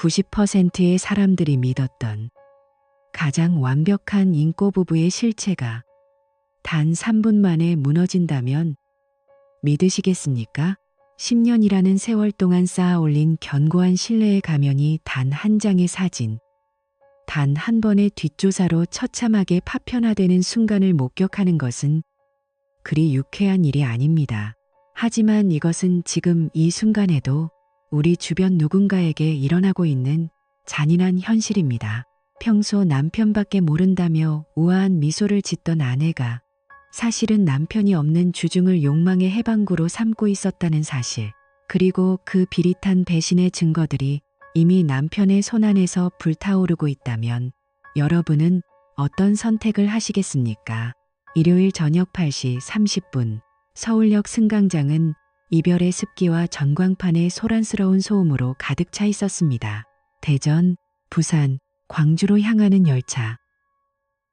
90%의 사람들이 믿었던 가장 완벽한 인꼬 부부의 실체가 단 3분 만에 무너진다면 믿으시겠습니까? 10년이라는 세월 동안 쌓아 올린 견고한 신뢰의 가면이 단 한 장의 사진, 단 한 번의 뒷조사로 처참하게 파편화되는 순간을 목격하는 것은 그리 유쾌한 일이 아닙니다. 하지만 이것은 지금 이 순간에도 우리 주변 누군가에게 일어나고 있는 잔인한 현실입니다. 평소 남편밖에 모른다며 우아한 미소를 짓던 아내가 사실은 남편이 없는 주중을 욕망의 해방구로 삼고 있었다는 사실, 그리고 그 비릿한 배신의 증거들이 이미 남편의 손안에서 불타오르고 있다면 여러분은 어떤 선택을 하시겠습니까? 일요일 저녁 8시 30분 서울역 승강장은 이별의 습기와 전광판의 소란스러운 소음으로 가득 차 있었습니다. 대전, 부산, 광주로 향하는 열차.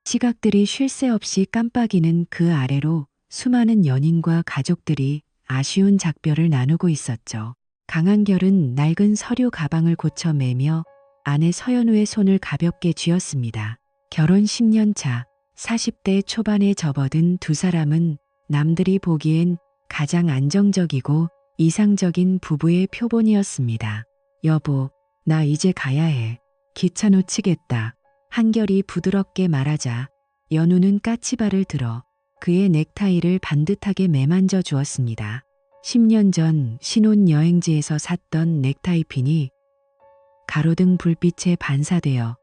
시각들이 쉴 새 없이 깜빡이는 그 아래로 수많은 연인과 가족들이 아쉬운 작별을 나누고 있었죠. 강한결은 낡은 서류 가방을 고쳐 매며 아내 서연우의 손을 가볍게 쥐었습니다. 결혼 10년 차, 40대 초반에 접어든 두 사람은 남들이 보기엔 가장 안정적이고 이상적인 부부의 표본이었습니다. 여보, 나 이제 가야 해. 기차 놓치겠다. 한결이 부드럽게 말하자 연우는 까치발을 들어 그의 넥타이를 반듯하게 매만져 주었습니다. 10년 전 신혼여행지에서 샀던 넥타이 핀이 가로등 불빛에 반사되어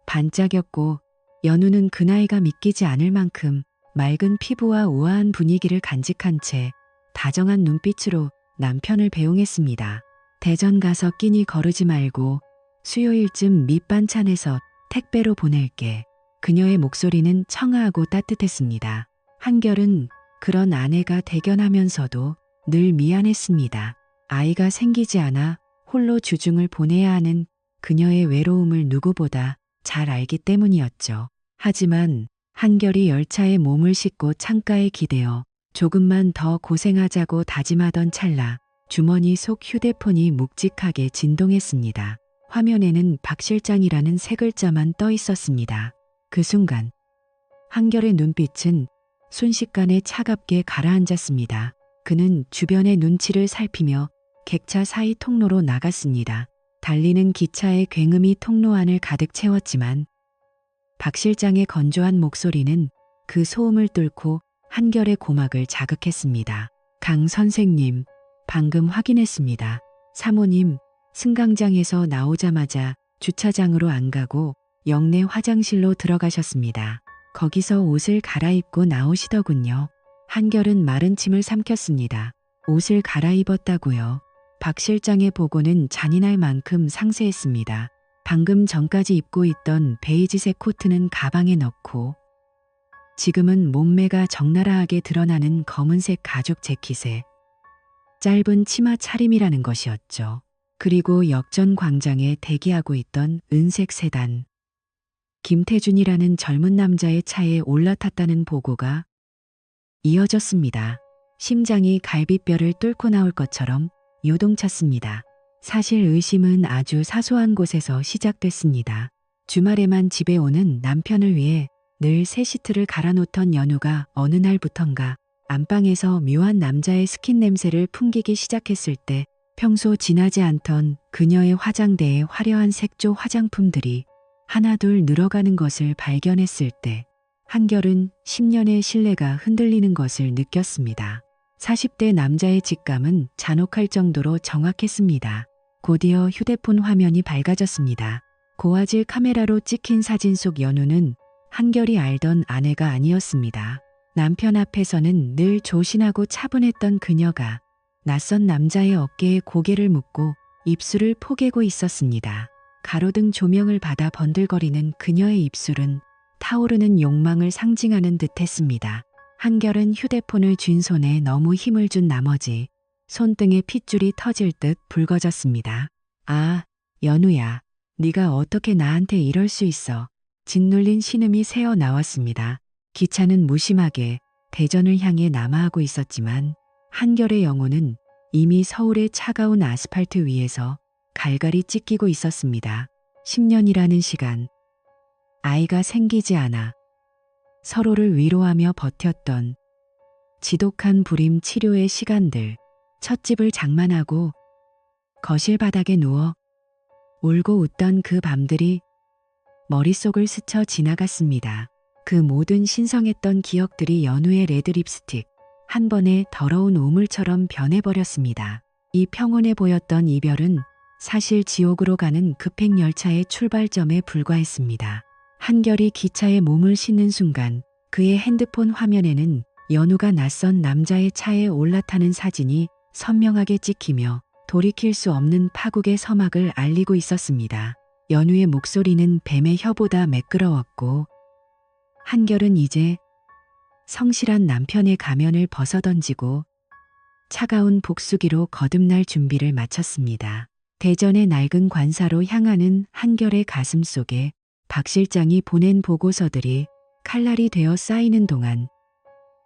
반짝였고 연우는 그 나이가 믿기지 않을 만큼 맑은 피부와 우아한 분위기를 간직한 채 다정한 눈빛으로 남편을 배웅했습니다. 대전 가서 끼니 거르지 말고 수요일쯤 밑반찬해서 택배로 보낼게. 그녀의 목소리는 청아하고 따뜻했습니다. 한결은 그런 아내가 대견하면서도 늘 미안했습니다. 아이가 생기지 않아 홀로 주중을 보내야 하는 그녀의 외로움을 누구보다 잘 알기 때문이었죠. 하지만 한결이 열차에 몸을 싣고 창가에 기대어 조금만 더 고생하자고 다짐하던 찰나 주머니 속 휴대폰이 묵직하게 진동했습니다. 화면에는 박 실장이라는 세 글자만 떠 있었습니다. 그 순간 한결의 눈빛은 순식간에 차갑게 가라앉았습니다. 그는 주변의 눈치를 살피며 객차 사이 통로로 나갔습니다. 달리는 기차의 굉음이 통로 안을 가득 채웠지만 박 실장의 건조한 목소리는 그 소음을 뚫고 한결의 고막을 자극했습니다. 강 선생님, 방금 확인했습니다. 사모님, 승강장에서 나오자마자 주차장으로 안 가고 역내 화장실로 들어가셨습니다. 거기서 옷을 갈아입고 나오시더군요. 한결은 마른 침을 삼켰습니다. 옷을 갈아입었다고요. 박 실장의 보고는 잔인할 만큼 상세했습니다. 방금 전까지 입고 있던 베이지색 코트는 가방에 넣고 지금은 몸매가 적나라하게 드러나는 검은색 가죽 재킷에 짧은 치마 차림이라는 것이었죠. 그리고 역전 광장에 대기하고 있던 은색 세단. 김태준이라는 젊은 남자의 차에 올라탔다는 보고가 이어졌습니다. 심장이 갈비뼈를 뚫고 나올 것처럼 요동쳤습니다. 사실 의심은 아주 사소한 곳에서 시작됐습니다. 주말에만 집에 오는 남편을 위해 늘 새 시트를 갈아놓던 연우가 어느 날부턴가 안방에서 묘한 남자의 스킨 냄새를 풍기기 시작했을 때 평소 지나지 않던 그녀의 화장대에 화려한 색조 화장품들이 하나둘 늘어가는 것을 발견했을 때 한결은 10년의 신뢰가 흔들리는 것을 느꼈습니다. 40대 남자의 직감은 잔혹할 정도로 정확했습니다. 곧이어 휴대폰 화면이 밝아졌습니다. 고화질 카메라로 찍힌 사진 속 연우는 한결이 알던 아내가 아니었습니다. 남편 앞에서는 늘 조신하고 차분했던 그녀가 낯선 남자의 어깨에 고개를 묻고 입술을 포개고 있었습니다. 가로등 조명을 받아 번들거리는 그녀의 입술은 타오르는 욕망을 상징하는 듯했습니다. 한결은 휴대폰을 쥔 손에 너무 힘을 준 나머지 손등에 핏줄이 터질 듯 붉어졌습니다. 아, 연우야, 네가 어떻게 나한테 이럴 수 있어. 짓눌린 신음이 새어 나왔습니다. 기차는 무심하게 대전을 향해 남하하고 있었지만 한결의 영혼은 이미 서울의 차가운 아스팔트 위에서 갈갈이 찢기고 있었습니다. 10년이라는 시간. 아이가 생기지 않아 서로를 위로하며 버텼던 지독한 불임 치료의 시간들. 찻집을 장만하고 거실 바닥에 누워 울고 웃던 그 밤들이 머릿속을 스쳐 지나갔습니다. 그 모든 신성했던 기억들이 연우의 레드 립스틱 한 번에 더러운 우물처럼 변해버렸습니다. 이 평온해 보였던 이별은 사실 지옥으로 가는 급행열차의 출발점에 불과했습니다. 한결이 기차에 몸을 싣는 순간 그의 핸드폰 화면에는 연우가 낯선 남자의 차에 올라타는 사진이 선명하게 찍히며 돌이킬 수 없는 파국의 서막을 알리고 있었습니다. 연우의 목소리는 뱀의 혀보다 매끄러웠고 한결은 이제 성실한 남편의 가면을 벗어던지고 차가운 복수기로 거듭날 준비를 마쳤습니다. 대전의 낡은 관사로 향하는 한결의 가슴 속에 박 실장이 보낸 보고서들이 칼날이 되어 쌓이는 동안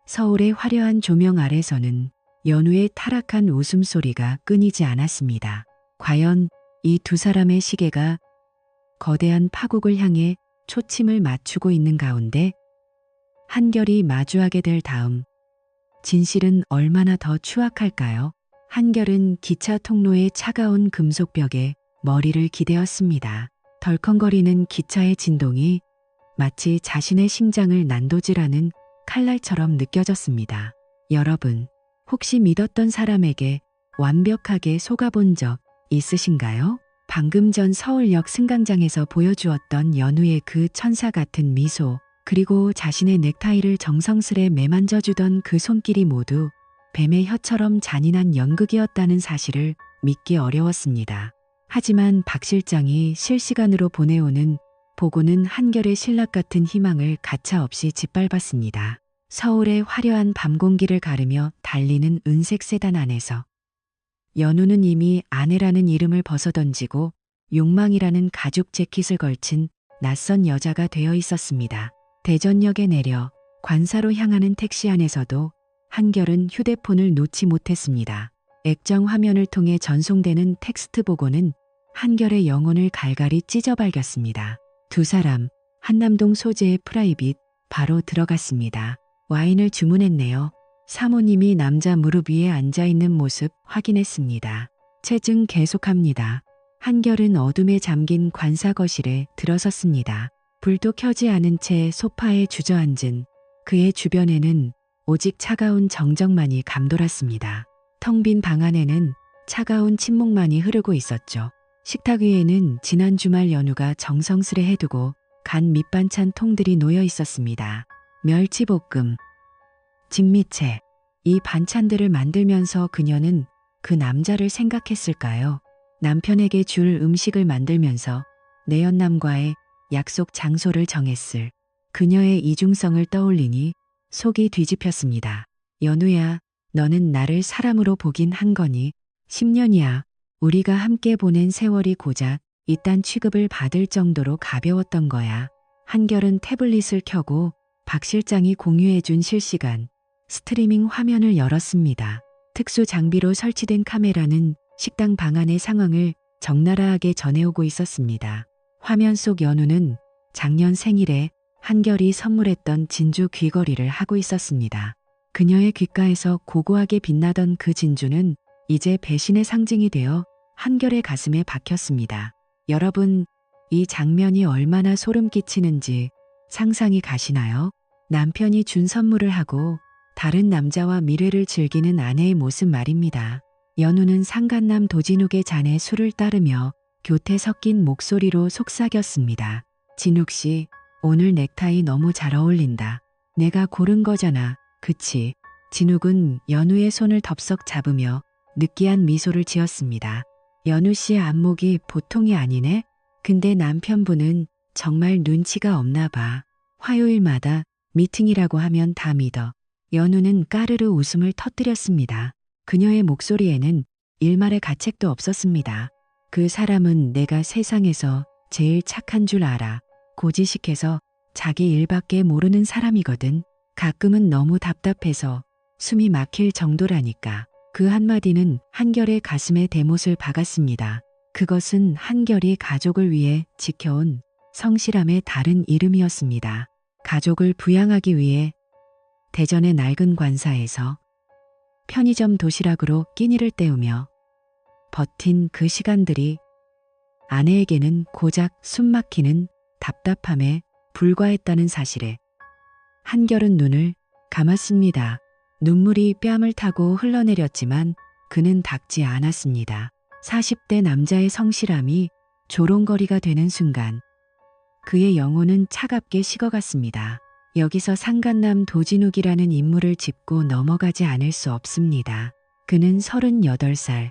서울의 화려한 조명 아래서는 연우의 타락한 웃음소리가 끊이지 않았습니다. 과연 이 두 사람의 시계가 거대한 파국을 향해 초침을 맞추고 있는 가운데 한결이 마주하게 될 다음 진실은 얼마나 더 추악할까요? 한결은 기차 통로의 차가운 금속벽에 머리를 기대었습니다. 덜컹거리는 기차의 진동이 마치 자신의 심장을 난도질하는 칼날처럼 느껴졌습니다. 여러분, 혹시 믿었던 사람에게 완벽하게 속아본 적 있으신가요? 방금 전 서울역 승강장에서 보여주었던 연우의 그 천사 같은 미소, 그리고 자신의 넥타이를 정성스레 매만져주던 그 손길이 모두 뱀의 혀처럼 잔인한 연극이었다는 사실을 믿기 어려웠습니다. 하지만 박 실장이 실시간으로 보내오는 보고는 한결의 신락 같은 희망을 가차없이 짓밟았습니다. 서울의 화려한 밤 공기를 가르며 달리는 은색 세단 안에서 연우는 이미 아내라는 이름을 벗어던지고 욕망이라는 가죽 재킷을 걸친 낯선 여자가 되어 있었습니다. 대전역에 내려 관사로 향하는 택시 안에서도 한결은 휴대폰을 놓지 못했습니다. 액정 화면을 통해 전송되는 텍스트 보고는 한결의 영혼을 갈갈이 찢어발겼습니다. 두 사람, 한남동 소재의 프라이빗 바로 들어갔습니다. 와인을 주문했네요. 사모님이 남자 무릎 위에 앉아있는 모습 확인했습니다. 체증 계속합니다. 한결은 어둠에 잠긴 관사 거실에 들어섰습니다. 불도 켜지 않은 채 소파에 주저앉은 그의 주변에는 오직 차가운 정적만이 감돌았습니다. 텅 빈 방 안에는 차가운 침묵만이 흐르고 있었죠. 식탁 위에는 지난 주말 연우가 정성스레 해두고 간 밑반찬 통들이 놓여 있었습니다. 멸치볶음, 직미채, 이 반찬들을 만들면서 그녀는 그 남자를 생각했을까요? 남편에게 줄 음식을 만들면서 내연남과의 약속 장소를 정했을 그녀의 이중성을 떠올리니 속이 뒤집혔습니다. 연우야, 너는 나를 사람으로 보긴 한 거니? 10년이야. 우리가 함께 보낸 세월이 고작 이딴 취급을 받을 정도로 가벼웠던 거야. 한결은 태블릿을 켜고 박 실장이 공유해준 실시간 스트리밍 화면을 열었습니다. 특수 장비로 설치된 카메라는 식당 방 안의 상황을 적나라하게 전해오고 있었습니다. 화면 속 연우는 작년 생일에 한결이 선물했던 진주 귀걸이를 하고 있었습니다. 그녀의 귓가에서 고고하게 빛나던 그 진주는 이제 배신의 상징이 되어 한결의 가슴에 박혔습니다. 여러분, 이 장면이 얼마나 소름 끼치는지 상상이 가시나요? 남편이 준 선물을 하고 다른 남자와 미래를 즐기는 아내의 모습 말입니다. 연우는 상간남 도진욱의 잔에 술을 따르며 교태 섞인 목소리로 속삭였습니다. 진욱 씨, 오늘 넥타이 너무 잘 어울린다. 내가 고른 거잖아. 그치? 진욱은 연우의 손을 덥석 잡으며 느끼한 미소를 지었습니다. 연우 씨의 안목이 보통이 아니네? 근데 남편분은 정말 눈치가 없나 봐. 화요일마다 미팅이라고 하면 다 믿어. 연우는 까르르 웃음을 터뜨렸습니다. 그녀의 목소리에는 일말의 가책도 없었습니다. 그 사람은 내가 세상에서 제일 착한 줄 알아. 고지식해서 자기 일밖에 모르는 사람이거든. 가끔은 너무 답답해서 숨이 막힐 정도라니까. 그 한마디는 한결의 가슴에 대못을 박았습니다. 그것은 한결이 가족을 위해 지켜온 성실함의 다른 이름이었습니다. 가족을 부양하기 위해 대전의 낡은 관사에서 편의점 도시락으로 끼니를 때우며 버틴 그 시간들이 아내에게는 고작 숨막히는 답답함에 불과했다는 사실에 한결은 눈을 감았습니다. 눈물이 뺨을 타고 흘러내렸지만 그는 닥지 않았습니다. 40대 남자의 성실함이 조롱거리가 되는 순간 그의 영혼은 차갑게 식어갔습니다. 여기서 상간남 도진욱이라는 인물을 짚고 넘어가지 않을 수 없습니다. 그는 38살.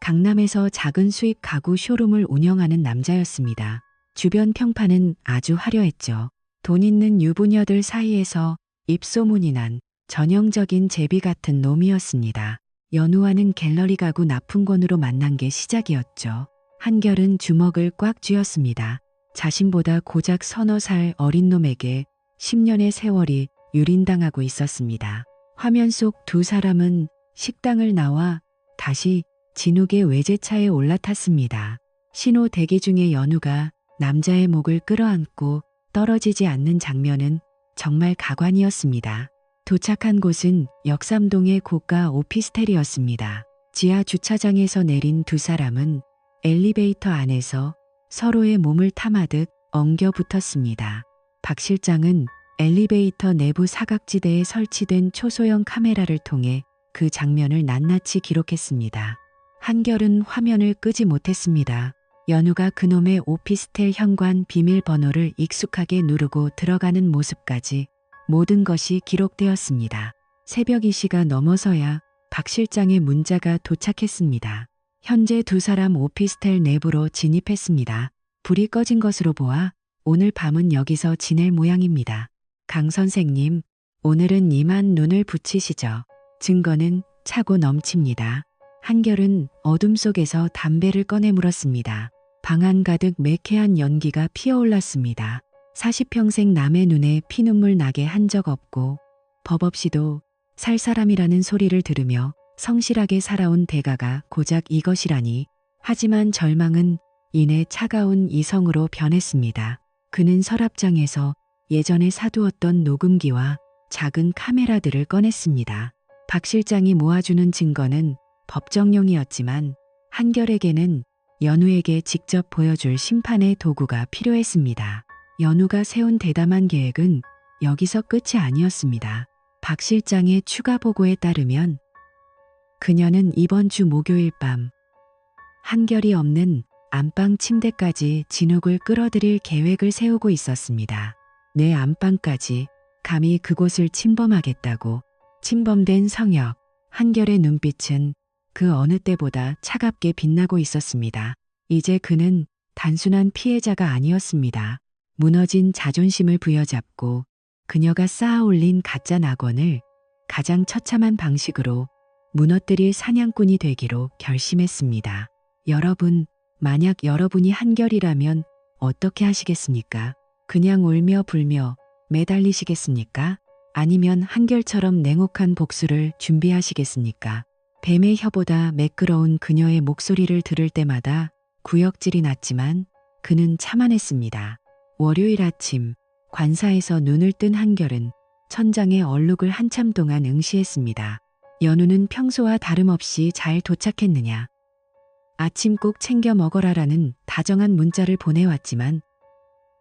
강남에서 작은 수입 가구 쇼룸을 운영하는 남자였습니다. 주변 평판은 아주 화려했죠. 돈 있는 유부녀들 사이에서 입소문이 난 전형적인 제비 같은 놈이었습니다. 연우와는 갤러리 가구 납품건으로 만난 게 시작이었죠. 한결은 주먹을 꽉 쥐었습니다. 자신보다 고작 서너 살 어린 놈에게 10년의 세월이 유린당하고 있었습니다. 화면 속 두 사람은 식당을 나와 다시 진욱의 외제차에 올라탔습니다. 신호 대기 중에 연우가 남자의 목을 끌어안고 떨어지지 않는 장면은 정말 가관이었습니다. 도착한 곳은 역삼동의 고가 오피스텔이었습니다. 지하 주차장에서 내린 두 사람은 엘리베이터 안에서 서로의 몸을 탐하듯 엉겨 붙었습니다. 박 실장은 엘리베이터 내부 사각지대에 설치된 초소형 카메라를 통해 그 장면을 낱낱이 기록했습니다. 한결은 화면을 끄지 못했습니다. 연우가 그놈의 오피스텔 현관 비밀번호를 익숙하게 누르고 들어가는 모습까지 모든 것이 기록되었습니다. 새벽 2시가 넘어서야 박 실장의 문자가 도착했습니다. 현재 두 사람 오피스텔 내부로 진입했습니다. 불이 꺼진 것으로 보아 오늘 밤은 여기서 지낼 모양입니다. 강 선생님, 오늘은 이만 눈을 붙이시죠. 증거는 차고 넘칩니다. 한결은 어둠 속에서 담배를 꺼내 물었습니다. 방 안 가득 매캐한 연기가 피어올랐습니다. 40평생 남의 눈에 피눈물 나게 한 적 없고 법 없이도 살 사람이라는 소리를 들으며 성실하게 살아온 대가가 고작 이것이라니. 하지만 절망은 이내 차가운 이성으로 변했습니다. 그는 서랍장에서 예전에 사두었던 녹음기와 작은 카메라들을 꺼냈습니다. 박 실장이 모아주는 증거는 법정용이었지만 한결에게는 연우에게 직접 보여줄 심판의 도구가 필요했습니다. 연우가 세운 대담한 계획은 여기서 끝이 아니었습니다. 박 실장의 추가 보고에 따르면 그녀는 이번 주 목요일 밤 한결이 없는 안방 침대까지 진욱을 끌어들일 계획을 세우고 있었습니다. 내 안방까지 감히 그곳을 침범하겠다고. 침범된 성역. 한결의 눈빛은 그 어느 때보다 차갑게 빛나고 있었습니다. 이제 그는 단순한 피해자가 아니었습니다. 무너진 자존심을 부여잡고 그녀가 쌓아올린 가짜 낙원을 가장 처참한 방식으로 무너뜨릴 사냥꾼이 되기로 결심했습니다. 여러분, 만약 여러분이 한결이라면 어떻게 하시겠습니까? 그냥 울며 불며 매달리시겠습니까? 아니면 한결처럼 냉혹한 복수를 준비하시겠습니까? 뱀의 혀보다 매끄러운 그녀의 목소리를 들을 때마다 구역질이 났지만 그는 참아냈습니다. 월요일 아침 관사에서 눈을 뜬 한결은 천장에 얼룩을 한참 동안 응시했습니다. 연우는 평소와 다름없이 잘 도착했느냐. 아침 꼭 챙겨 먹어라라는 다정한 문자를 보내왔지만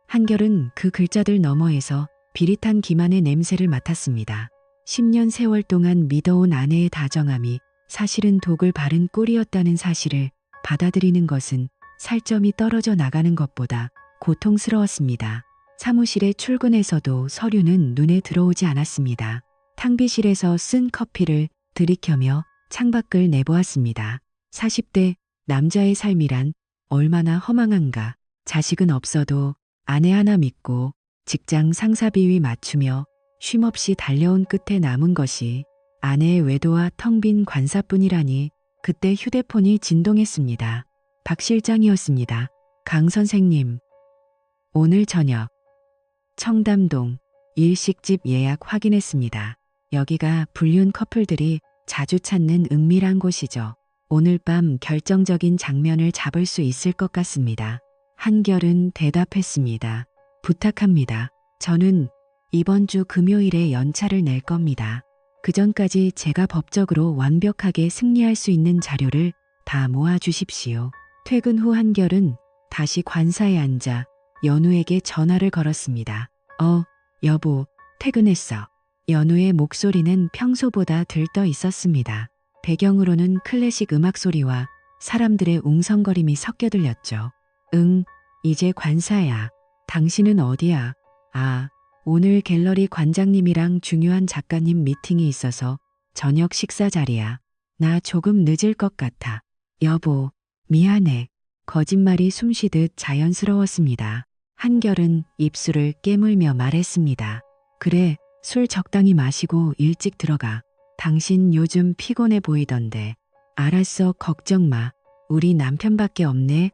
한결은 그 글자들 너머에서 비릿한 기만의 냄새를 맡았습니다. 10년 세월 동안 믿어온 아내의 다정함이 사실은 독을 바른 꼴이었다는 사실을 받아들이는 것은 살점이 떨어져 나가는 것보다 고통스러웠습니다. 사무실에 출근해서도 서류는 눈에 들어오지 않았습니다. 탕비실에서 쓴 커피를 들이켜며 창밖을 내보았습니다. 40대 남자의 삶이란 얼마나 허망한가. 자식은 없어도 아내 하나 믿고 직장 상사 비위 맞추며 쉼없이 달려온 끝에 남은 것이 아내의 외도와 텅 빈 관사뿐이라니. 그때 휴대폰이 진동했습니다. 박 실장이었습니다. 강 선생님, 오늘 저녁 청담동 일식집 예약 확인했습니다. 여기가 불륜 커플들이 자주 찾는 은밀한 곳이죠. 오늘 밤 결정적인 장면을 잡을 수 있을 것 같습니다. 한결은 대답했습니다. 부탁합니다. 저는 이번 주 금요일에 연차를 낼 겁니다. 그 전까지 제가 법적으로 완벽하게 승리할 수 있는 자료를 다 모아주십시오. 퇴근 후 한결은 다시 관사에 앉아 연우에게 전화를 걸었습니다. 여보, 퇴근했어. 연우의 목소리는 평소보다 들떠 있었습니다. 배경으로는 클래식 음악 소리와 사람들의 웅성거림이 섞여 들렸죠. 응, 이제 관사야. 당신은 어디야? 오늘 갤러리 관장님이랑 중요한 작가님 미팅이 있어서 저녁 식사 자리야. 나 조금 늦을 것 같아. 여보, 미안해. 거짓말이 숨쉬듯 자연스러웠습니다. 한결은 입술을 깨물며 말했습니다. 그래, 술 적당히 마시고 일찍 들어가. 당신 요즘 피곤해 보이던데. 알았어, 걱정 마. 우리 남편밖에 없네.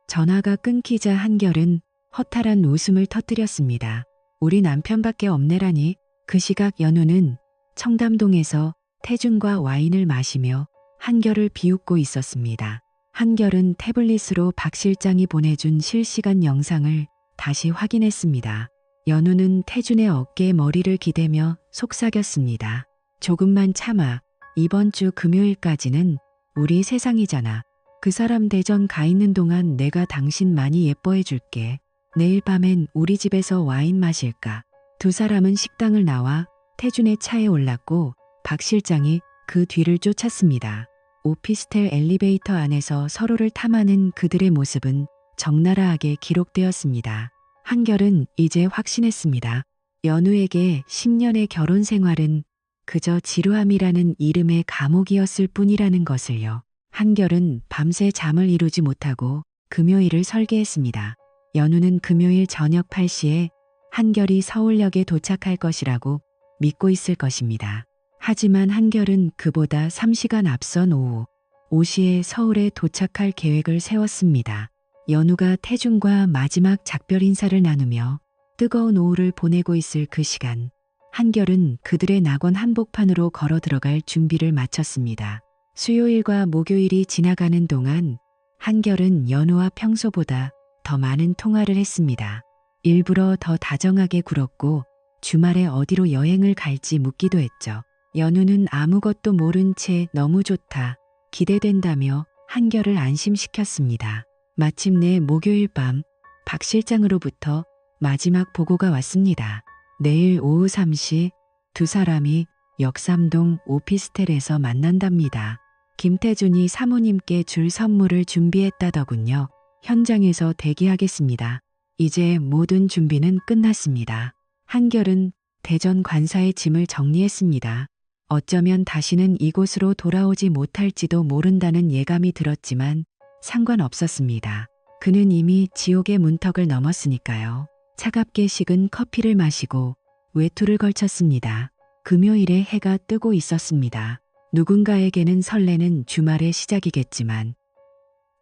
전화가 끊기자 한결은 허탈한 웃음을 터뜨렸습니다. 우리 남편밖에 없네라니. 그 시각 연우는 청담동에서 태준과 와인을 마시며 한결을 비웃고 있었습니다. 한결은 태블릿으로 박 실장이 보내준 실시간 영상을 다시 확인했습니다. 연우는 태준의 어깨에 머리를 기대며 속삭였습니다. 조금만 참아. 이번 주 금요일까지는 우리 세상이잖아. 그 사람 대전 가 있는 동안 내가 당신 많이 예뻐해 줄게. 내일 밤엔 우리 집에서 와인 마실까? 두 사람은 식당을 나와 태준의 차에 올랐고 박 실장이 그 뒤를 쫓았습니다. 오피스텔 엘리베이터 안에서 서로를 탐하는 그들의 모습은 적나라하게 기록되었습니다. 한결은 이제 확신했습니다. 연우에게 10년의 결혼 생활은 그저 지루함이라는 이름의 감옥이었을 뿐이라는 것을요. 한결은 밤새 잠을 이루지 못하고 금요일을 설계했습니다. 연우는 금요일 저녁 8시에 한결이 서울역에 도착할 것이라고 믿고 있을 것입니다. 하지만 한결은 그보다 3시간 앞선 오후 5시에 서울에 도착할 계획을 세웠습니다. 연우가 태준과 마지막 작별 인사를 나누며 뜨거운 오후를 보내고 있을 그 시간, 한결은 그들의 낙원 한복판으로 걸어 들어갈 준비를 마쳤습니다. 수요일과 목요일이 지나가는 동안 한결은 연우와 평소보다 더 많은 통화를 했습니다. 일부러 더 다정하게 굴었고 주말에 어디로 여행을 갈지 묻기도 했죠. 연우는 아무것도 모른 채 너무 좋다, 기대된다며 한결을 안심시켰습니다. 마침내 목요일 밤 박 실장으로부터 마지막 보고가 왔습니다. 내일 오후 3시 두 사람이 역삼동 오피스텔에서 만난답니다. 김태준이 사모님께 줄 선물을 준비했다더군요. 현장에서 대기하겠습니다. 이제 모든 준비는 끝났습니다. 한결은 대전 관사의 짐을 정리했습니다. 어쩌면 다시는 이곳으로 돌아오지 못할지도 모른다는 예감이 들었지만 상관없었습니다. 그는 이미 지옥의 문턱을 넘었으니까요. 차갑게 식은 커피를 마시고 외투를 걸쳤습니다. 금요일에 해가 뜨고 있었습니다. 누군가에게는 설레는 주말의 시작이겠지만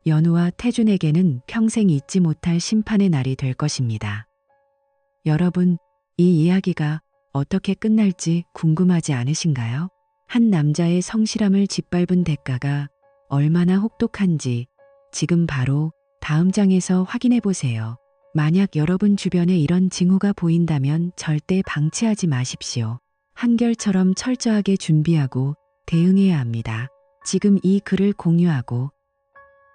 연우와 태준에게는 평생 잊지 못할 심판의 날이 될 것입니다. 여러분, 이 이야기가 어떻게 끝날지 궁금하지 않으신가요? 한 남자의 성실함을 짓밟은 대가가 얼마나 혹독한지 지금 바로 다음 장에서 확인해 보세요. 만약 여러분 주변에 이런 징후가 보인다면 절대 방치하지 마십시오. 한결처럼 철저하게 준비하고 대응해야 합니다. 지금 이 글을 공유하고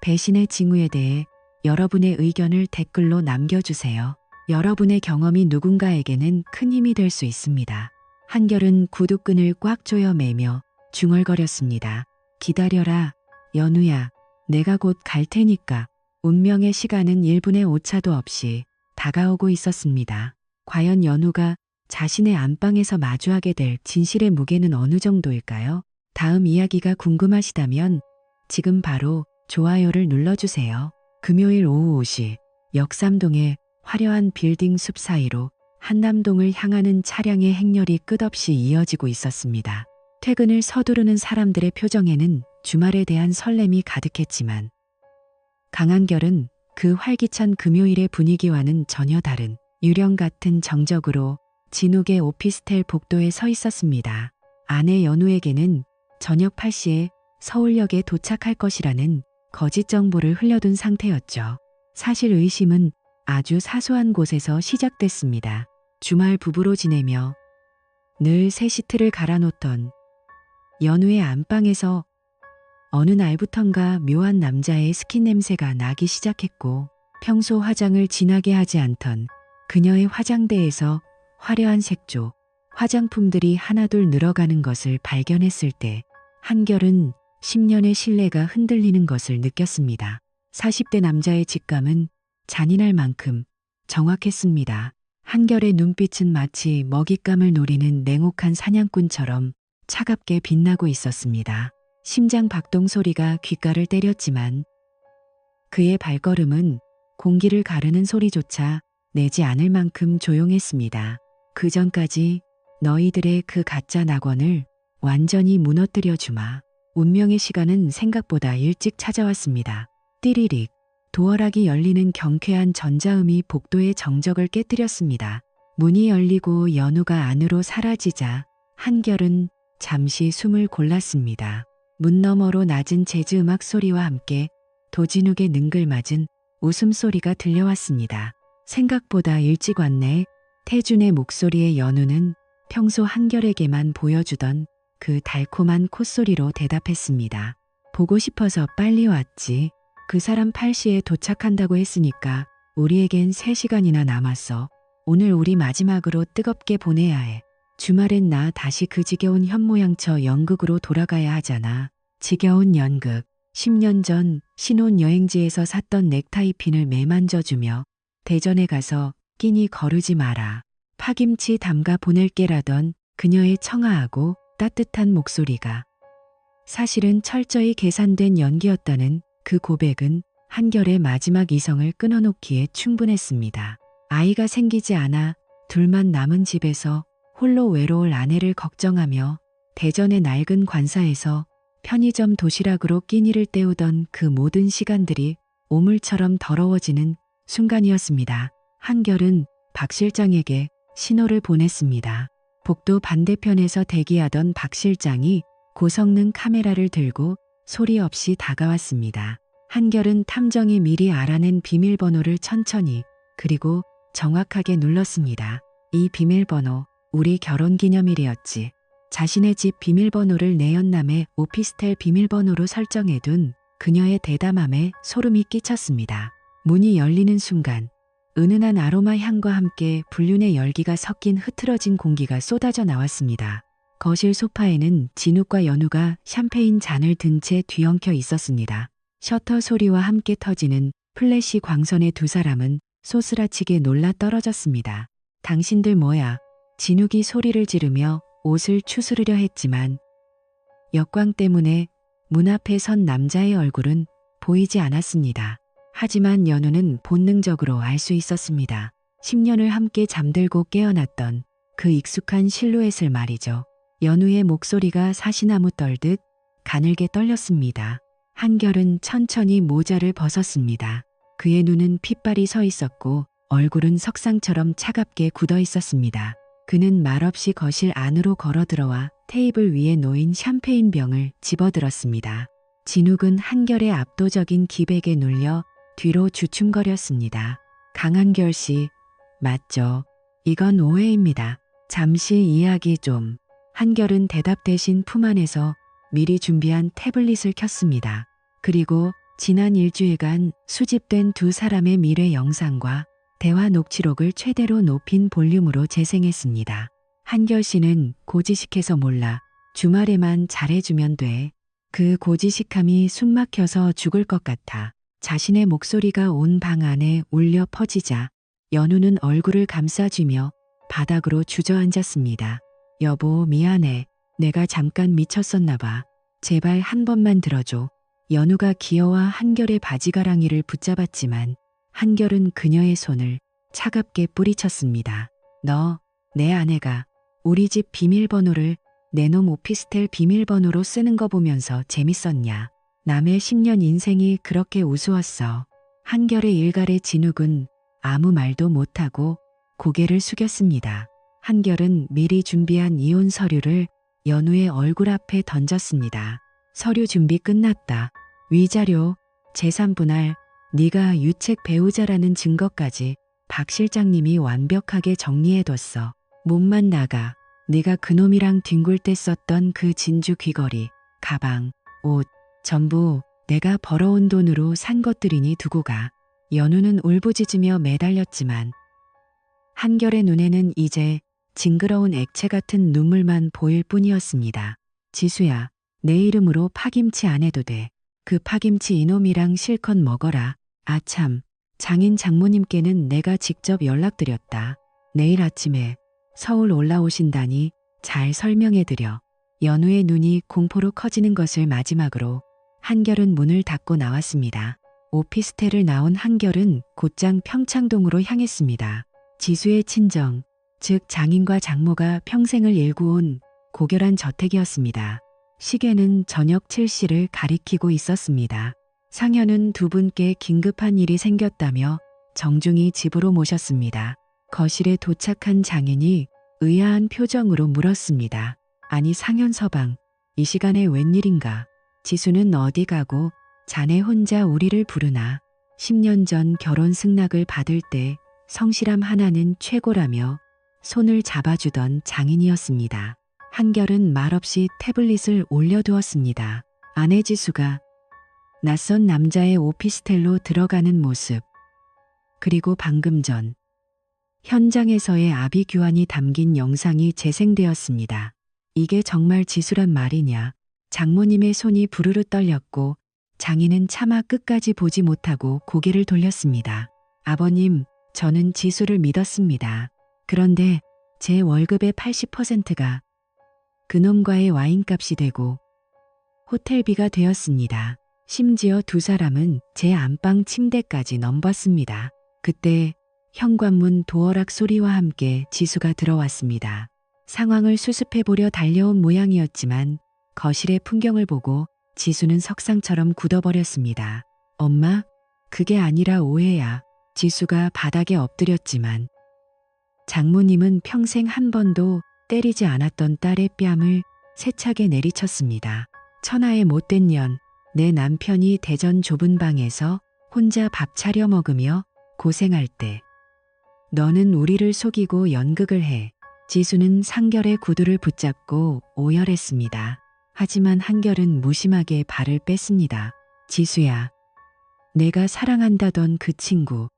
배신의 징후에 대해 여러분의 의견을 댓글로 남겨주세요. 여러분의 경험이 누군가에게는 큰 힘이 될 수 있습니다. 한결은 구두끈을 꽉 조여 매며 중얼거렸습니다. 기다려라, 연우야. 내가 곧 갈 테니까. 운명의 시간은 1분의 오차도 없이 다가오고 있었습니다. 과연 연우가 자신의 안방에서 마주하게 될 진실의 무게는 어느 정도일까요? 다음 이야기가 궁금하시다면 지금 바로 좋아요를 눌러주세요. 금요일 오후 5시 역삼동의 화려한 빌딩 숲 사이로 한남동을 향하는 차량의 행렬이 끝없이 이어지고 있었습니다. 퇴근을 서두르는 사람들의 표정에는 주말에 대한 설렘이 가득했지만 강한결은 그 활기찬 금요일의 분위기와는 전혀 다른 유령 같은 정적으로 진욱의 오피스텔 복도에 서 있었습니다. 아내 연우에게는 저녁 8시에 서울역에 도착할 것이라는 거짓 정보를 흘려둔 상태였죠. 사실 의심은 아주 사소한 곳에서 시작됐습니다. 주말 부부로 지내며 늘 새 시트를 갈아놓던 연우의 안방에서 어느 날부턴가 묘한 남자의 스킨 냄새가 나기 시작했고, 평소 화장을 진하게 하지 않던 그녀의 화장대에서 화려한 색조, 화장품들이 하나둘 늘어가는 것을 발견했을 때 한결은 10년의 신뢰가 흔들리는 것을 느꼈습니다. 40대 남자의 직감은 잔인할 만큼 정확했습니다. 한결의 눈빛은 마치 먹잇감을 노리는 냉혹한 사냥꾼처럼 차갑게 빛나고 있었습니다. 심장 박동 소리가 귓가를 때렸지만 그의 발걸음은 공기를 가르는 소리조차 내지 않을 만큼 조용했습니다. 그 전까지 너희들의 그 가짜 낙원을 완전히 무너뜨려 주마. 운명의 시간은 생각보다 일찍 찾아왔습니다. 띠리릭, 도어락이 열리는 경쾌한 전자음이 복도의 정적을 깨뜨렸습니다. 문이 열리고 연우가 안으로 사라지자 한결은 잠시 숨을 골랐습니다. 문 너머로 낮은 재즈 음악 소리와 함께 도진욱의 능글맞은 웃음소리가 들려왔습니다. 생각보다 일찍 왔네. 태준의 목소리에 연우는 평소 한결에게만 보여주던 그 달콤한 콧소리로 대답했습니다. 보고 싶어서 빨리 왔지. 그 사람 8시에 도착한다고 했으니까 우리에겐 3시간이나 남았어. 오늘 우리 마지막으로 뜨겁게 보내야 해. 주말엔 나 다시 그 지겨운 현모양처 연극으로 돌아가야 하잖아. 지겨운 연극. 10년 전 신혼여행지에서 샀던 넥타이 핀을 매만져주며 대전에 가서 끼니 거르지 마라. 파김치 담가 보낼게라던 그녀의 청아하고 따뜻한 목소리가 사실은 철저히 계산된 연기였다는 그 고백은 한결의 마지막 이성을 끊어놓기에 충분했습니다. 아이가 생기지 않아 둘만 남은 집에서 홀로 외로울 아내를 걱정하며 대전의 낡은 관사에서 편의점 도시락으로 끼니를 때우던 그 모든 시간들이 오물처럼 더러워지는 순간이었습니다. 한결은 박 실장에게 신호를 보냈습니다. 복도 반대편에서 대기하던 박 실장이 고성능 카메라를 들고 소리 없이 다가왔습니다. 한결은 탐정이 미리 알아낸 비밀번호를 천천히 그리고 정확하게 눌렀습니다. 이 비밀번호, 우리 결혼기념일이었지. 자신의 집 비밀번호를 내연남의 오피스텔 비밀번호로 설정해둔 그녀의 대담함에 소름이 끼쳤습니다. 문이 열리는 순간 은은한 아로마 향과 함께 불륜의 열기가 섞인 흐트러진 공기가 쏟아져 나왔습니다. 거실 소파에는 진욱과 연우가 샴페인 잔을 든 채 뒤엉켜 있었습니다. 셔터 소리와 함께 터지는 플래시 광선의 두 사람은 소스라치게 놀라 떨어졌습니다. 당신들 뭐야? 진욱이 소리를 지르며 옷을 추스르려 했지만 역광 때문에 문 앞에 선 남자의 얼굴은 보이지 않았습니다. 하지만 연우는 본능적으로 알 수 있었습니다. 10년을 함께 잠들고 깨어났던 그 익숙한 실루엣을 말이죠. 연우의 목소리가 사시나무 떨듯 가늘게 떨렸습니다. 한결은 천천히 모자를 벗었습니다. 그의 눈은 핏발이 서 있었고 얼굴은 석상처럼 차갑게 굳어 있었습니다. 그는 말없이 거실 안으로 걸어 들어와 테이블 위에 놓인 샴페인 병을 집어들었습니다. 진욱은 한결의 압도적인 기백에 눌려 뒤로 주춤거렸습니다. 강한결 씨, 맞죠? 이건 오해입니다. 잠시 이야기 좀. 한결은 대답 대신 품 안에서 미리 준비한 태블릿을 켰습니다. 그리고 지난 일주일간 수집된 두 사람의 미래 영상과 대화 녹취록을 최대로 높인 볼륨으로 재생했습니다. 한결 씨는 고지식해서 몰라. 주말에만 잘해주면 돼. 그 고지식함이 숨막혀서 죽을 것 같아. 자신의 목소리가 온 방 안에 울려 퍼지자 연우는 얼굴을 감싸쥐며 바닥으로 주저앉았습니다. 여보, 미안해. 내가 잠깐 미쳤었나 봐. 제발 한 번만 들어줘. 연우가 기어와 한결의 바지가랑이를 붙잡았지만 한결은 그녀의 손을 차갑게 뿌리쳤습니다. 너, 내 아내가 우리 집 비밀번호를 내 놈 오피스텔 비밀번호로 쓰는 거 보면서 재밌었냐. 남의 10년 인생이 그렇게 우스웠어. 한결의 일갈의 진욱은 아무 말도 못하고 고개를 숙였습니다. 한결은 미리 준비한 이혼 서류를 연우의 얼굴 앞에 던졌습니다. 서류 준비 끝났다. 위자료, 재산 분할, 네가 유책 배우자라는 증거까지 박 실장님이 완벽하게 정리해뒀어. 몸만 나가. 네가 그놈이랑 뒹굴 때 썼던 그 진주 귀걸이, 가방, 옷, 전부 내가 벌어온 돈으로 산 것들이니 두고 가. 연우는 울부짖으며 매달렸지만 한결의 눈에는 이제 징그러운 액체 같은 눈물만 보일 뿐이었습니다. 지수야, 내 이름으로 파김치 안 해도 돼. 그 파김치 이놈이랑 실컷 먹어라. 아참, 장인 장모님께는 내가 직접 연락드렸다. 내일 아침에 서울 올라오신다니 잘 설명해드려. 연우의 눈이 공포로 커지는 것을 마지막으로 한결은 문을 닫고 나왔습니다. 오피스텔을 나온 한결은 곧장 평창동으로 향했습니다. 지수의 친정, 즉 장인과 장모가 평생을 일구온 고결한 저택이었습니다. 시계는 저녁 7시를 가리키고 있었습니다. 상현은 두 분께 긴급한 일이 생겼다며 정중히 집으로 모셨습니다. 거실에 도착한 장인이 의아한 표정으로 물었습니다. 아니 상현 서방, 이 시간에 웬일인가? 지수는 어디 가고 자네 혼자 우리를 부르나? 10년 전 결혼 승낙을 받을 때 성실함 하나는 최고라며 손을 잡아주던 장인이었습니다. 한결은 말없이 태블릿을 올려두었습니다. 아내 지수가 낯선 남자의 오피스텔로 들어가는 모습, 그리고 방금 전 현장에서의 아비 규환이 담긴 영상이 재생되었습니다. 이게 정말 지수란 말이냐? 장모님의 손이 부르르 떨렸고 장인은 차마 끝까지 보지 못하고 고개를 돌렸습니다. 아버님, 저는 지수를 믿었습니다. 그런데 제 월급의 80%가 그놈과의 와인값이 되고 호텔비가 되었습니다. 심지어 두 사람은 제 안방 침대까지 넘봤습니다. 그때 현관문 도어락 소리와 함께 지수가 들어왔습니다. 상황을 수습해보려 달려온 모양이었지만 거실의 풍경을 보고 지수는 석상처럼 굳어버렸습니다. 엄마, 그게 아니라 오해야. 지수가 바닥에 엎드렸지만 장모님은 평생 한 번도 때리지 않았던 딸의 뺨을 세차게 내리쳤습니다. 천하의 못된 년, 내 남편이 대전 좁은 방에서 혼자 밥 차려 먹으며 고생할 때 너는 우리를 속이고 연극을 해. 지수는 상결의 구두를 붙잡고 오열했습니다. 하지만 한결은 무심하게 발을 뺐습니다. 지수야, 내가 사랑한다던 그 친구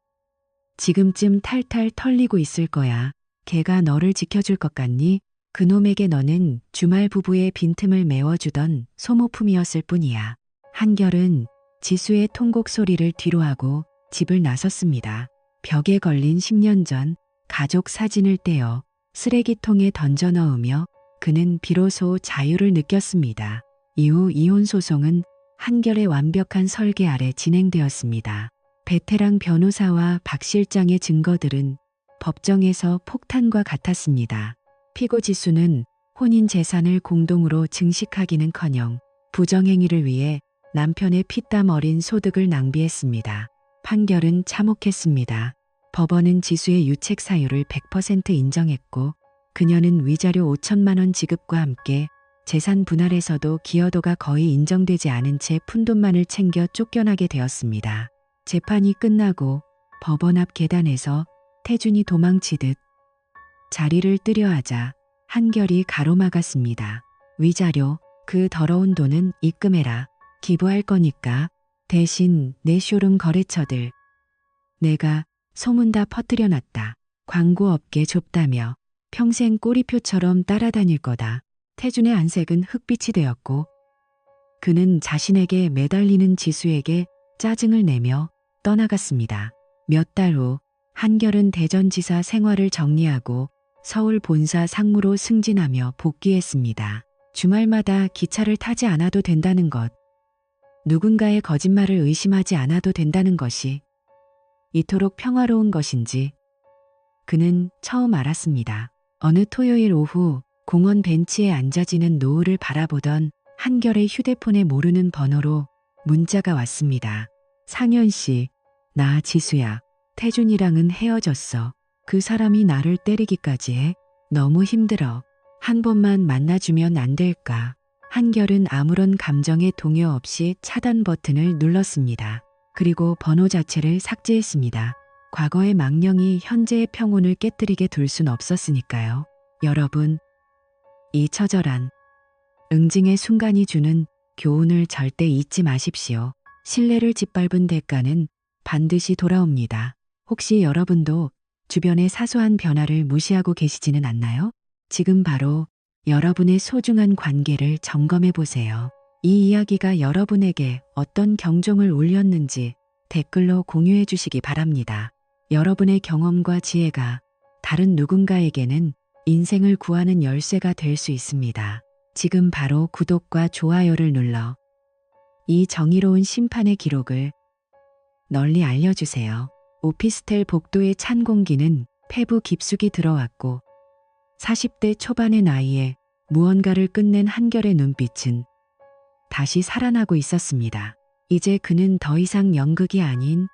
지금쯤 탈탈 털리고 있을 거야. 걔가 너를 지켜줄 것 같니? 그놈에게 너는 주말 부부의 빈틈을 메워주던 소모품이었을 뿐이야. 한결은 지수의 통곡 소리를 뒤로하고 집을 나섰습니다. 벽에 걸린 10년 전 가족 사진을 떼어 쓰레기통에 던져 넣으며 그는 비로소 자유를 느꼈습니다. 이후 이혼 소송은 한결의 완벽한 설계 아래 진행되었습니다. 베테랑 변호사와 박 실장의 증거들은 법정에서 폭탄과 같았습니다. 피고 지수는 혼인 재산을 공동으로 증식하기는커녕 부정행위를 위해 남편의 피땀 어린 소득을 낭비했습니다. 판결은 참혹했습니다. 법원은 지수의 유책 사유를 100% 인정했고 그녀는 위자료 5천만 원 지급과 함께 재산 분할에서도 기여도가 거의 인정되지 않은 채 푼돈만을 챙겨 쫓겨나게 되었습니다. 재판이 끝나고 법원 앞 계단에서 태준이 도망치듯 자리를 뜨려 하자 한결이 가로막았습니다. 위자료, 그 더러운 돈은 입금해라. 기부할 거니까. 대신 내 쇼룸 거래처들 내가 소문 다 퍼뜨려 놨다. 광고업계 좁다며 평생 꼬리표처럼 따라다닐 거다. 태준의 안색은 흑빛이 되었고 그는 자신에게 매달리는 지수에게 짜증을 내며 떠나갔습니다. 몇 달 후 한결은 대전지사 생활을 정리하고 서울 본사 상무로 승진하며 복귀했습니다. 주말마다 기차를 타지 않아도 된다는 것, 누군가의 거짓말을 의심하지 않아도 된다는 것이 이토록 평화로운 것인지 그는 처음 알았습니다. 어느 토요일 오후 공원 벤치에 앉아지는 노을을 바라보던 한결의 휴대폰에 모르는 번호로 문자가 왔습니다. 상현 씨, 나 지수야. 태준이랑은 헤어졌어. 그 사람이 나를 때리기까지 해. 너무 힘들어. 한 번만 만나주면 안 될까? 한결은 아무런 감정의 동요 없이 차단 버튼을 눌렀습니다. 그리고 번호 자체를 삭제했습니다. 과거의 망령이 현재의 평온을 깨뜨리게 둘 순 없었으니까요. 여러분, 이 처절한 응징의 순간이 주는 교훈을 절대 잊지 마십시오. 신뢰를 짓밟은 대가는 반드시 돌아옵니다. 혹시 여러분도 주변의 사소한 변화를 무시하고 계시지는 않나요? 지금 바로 여러분의 소중한 관계를 점검해 보세요. 이 이야기가 여러분에게 어떤 경종을 울렸는지 댓글로 공유해 주시기 바랍니다. 여러분의 경험과 지혜가 다른 누군가에게는 인생을 구하는 열쇠가 될 수 있습니다. 지금 바로 구독과 좋아요를 눌러 이 정의로운 심판의 기록을 널리 알려주세요. 오피스텔 복도의 찬 공기는 폐부 깊숙이 들어왔고 40대 초반의 나이에 무언가를 끝낸 한결의 눈빛은 다시 살아나고 있었습니다. 이제 그는 더 이상 연극이 아닌